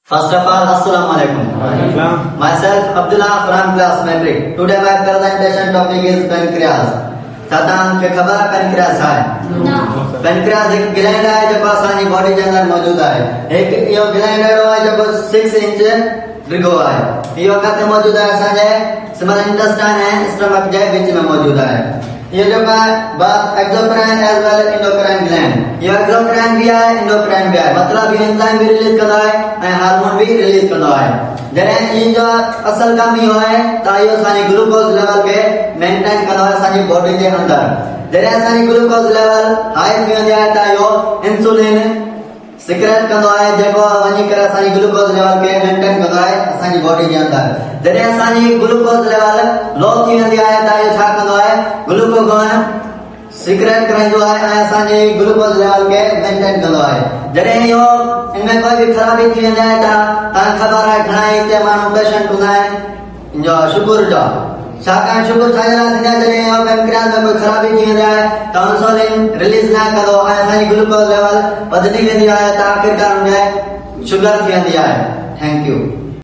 First of all, Assalamu alaikum. Myself, Abdullah from class metric. Today my presentation topic is pancreas. तातां के खबर pancreas है? Pancreas एक gland है जो असानी बॉडी के अंदर मौजूद है. एक यो ग्लैंड है जो 6 इंच डिगो है. यो कहते मौजूद है असाने स्मॉल इंटेस्टाइन है, स्टमक के बीच में मौजूद है. ये जो बात exocrine as well endocrine gland. ये एक्सोक्राइन भी है, एंडोक्राइन भी है. मतलब ये एंजाइम भी रिलीज करता है और हार्मोन भी रिलीज करता है. जरे ये जो असल काम यो है तायो सानी ग्लूकोज लेवल के मेंटेन करना है सानी बॉडी के अंदर. जरे सानी ग्लूकोज लेवल हाई थी जाए तायो इंसुलिन सिक्रेट करना है जेको वनी करे सानी ग्लूकोज लेवल के मेंटेन करना है सानी बॉडी के अंदर. जरे सानी ग्लूकोज लेवल लो थी जाए तायो छा करना है ग्लूकोगोन सिक्रेट कराइंदो है ऐं असांजे ग्लूकोज लेवल के मेंटेन कंदो आहे. जॾहिं इहो इनमें कोई भी खराबी थी वञे त तव्हां ख़बर आहे घणा ई हिते माण्हू पेशेंट हूंदा आहिनि जो शुगर जो छाकाणि शुगर छाजे लाइ थींदी आहे जॾहिं इहो पेनक्रियास में कोई खराबी थी वेंदी आहे त इंसुलिन रिलीज न कंदो ऐं असांजी ग्लूकोज लेवल वधंदी वेंदी आहे त आख़िरकार हुनमें शुगर थी वेंदी आहे. Thank you.